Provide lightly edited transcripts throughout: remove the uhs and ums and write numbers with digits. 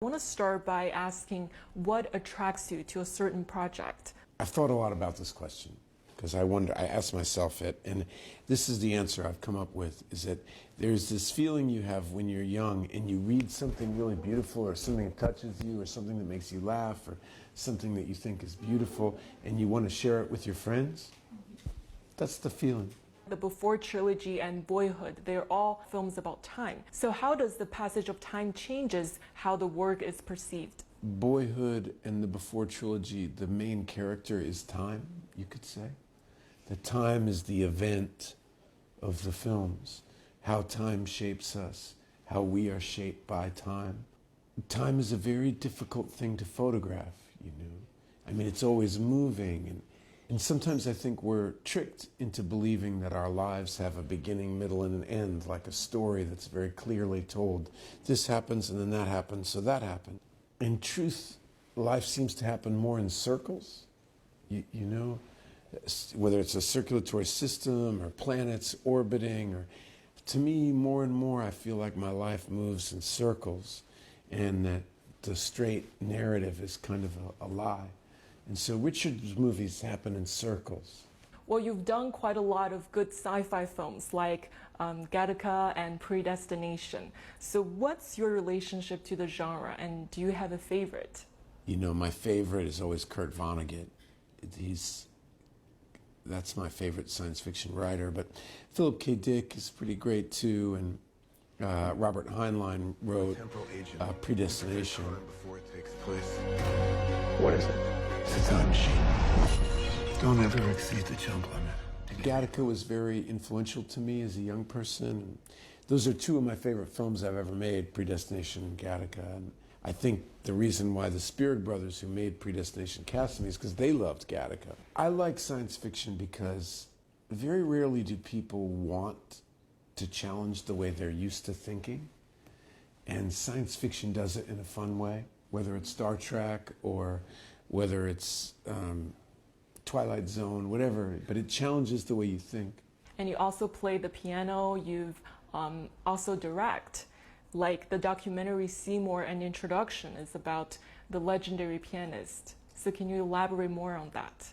I want to start by asking what attracts you to a certain project. I've thought a lot about this question because I ask myself it, and this is the answer I've come up with, is that there's this feeling you have when you're young and you read something really beautiful or something that touches you or something that makes you laugh or something that you think is beautiful and you want to share it with your friends. That's the feeling. The Before trilogy and Boyhood, they're all films about time. So how does the passage of time changes how the work is perceived? Boyhood and the Before trilogy, the main character is time, you could say. That time is the event of the films, how time shapes us, how we are shaped by time. Time is a very difficult thing to photograph, you know. I mean, it's always moving, and sometimes I think we're tricked into believing that our lives have a beginning, middle, and an end, like a story that's very clearly told. This happens, and then that happens, so that happened. In truth, life seems to happen more in circles, you know, whether it's a circulatory system or planets orbiting, or to me, more and more, I feel like my life moves in circles and that the straight narrative is kind of a lie. And so Richard's movies happen in circles. Well, you've done quite a lot of good sci-fi films like Gattaca and Predestination. So what's your relationship to the genre, and do you have a favorite? You know, my favorite is always Kurt Vonnegut. That's my favorite science fiction writer, but Philip K. Dick is pretty great too, and Robert Heinlein wrote Predestination. What is it? It's a time machine. Don't ever exceed the jump limit. Gattaca was very influential to me as a young person. Those are two of my favorite films I've ever made, Predestination and Gattaca. And I think the reason why the Spierig brothers, who made Predestination, cast me is because they loved Gattaca. I like science fiction because very rarely do people want to challenge the way they're used to thinking. And science fiction does it in a fun way, whether it's Star Trek or whether it's Twilight Zone, whatever, but it challenges the way you think. And you also play the piano, you've also direct, like the documentary Seymour and Introduction is about the legendary pianist. So can you elaborate more on that?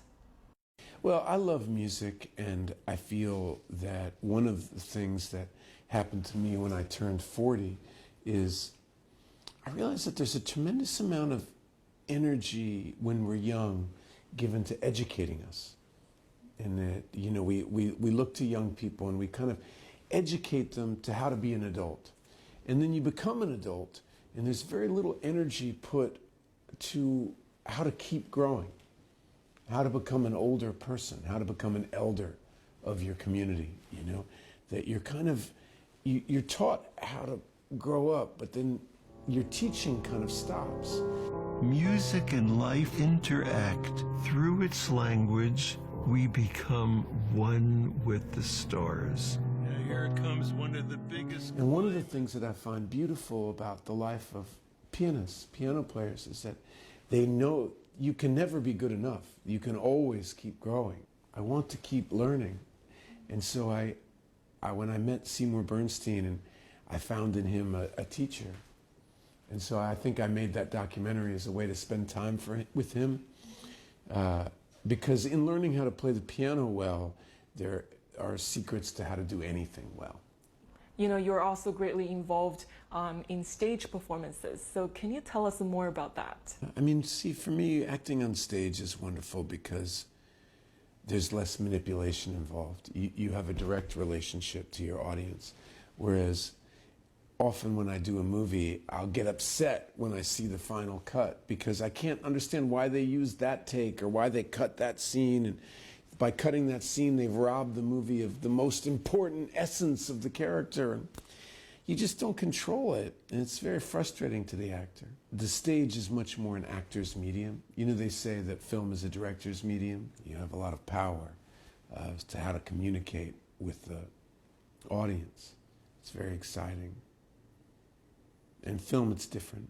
Well, I love music, and I feel that one of the things that happened to me when I turned 40 is I realized that there's a tremendous amount of energy when we're young given to educating us. And that, you know, we look to young people and we kind of educate them to how to be an adult. And then you become an adult and there's very little energy put to how to keep growing, how to become an older person, how to become an elder of your community, you know, that you're kind of, you're taught how to grow up, but then your teaching kind of stops. Music and life interact. Through its language, we become one with the stars. Now here comes one of the biggest... And one of the things that I find beautiful about the life of pianists, piano players, is that they know you can never be good enough. You can always keep growing. I want to keep learning. And so when I met Seymour Bernstein, and I found in him a teacher. And so I think I made that documentary as a way to spend time with him. Because in learning how to play the piano well, there are secrets to how to do anything well. You know, you're also greatly involved in stage performances. So can you tell us more about that? I mean, see, for me, acting on stage is wonderful because there's less manipulation involved. You have a direct relationship to your audience. Whereas often when I do a movie, I'll get upset when I see the final cut because I can't understand why they used that take or why they cut that scene. And by cutting that scene, they've robbed the movie of the most important essence of the character. And you just don't control it, and it's very frustrating to the actor. The stage is much more an actor's medium. You know, they say that film is a director's medium. You have a lot of power as to how to communicate with the audience. It's very exciting. In film, it's different.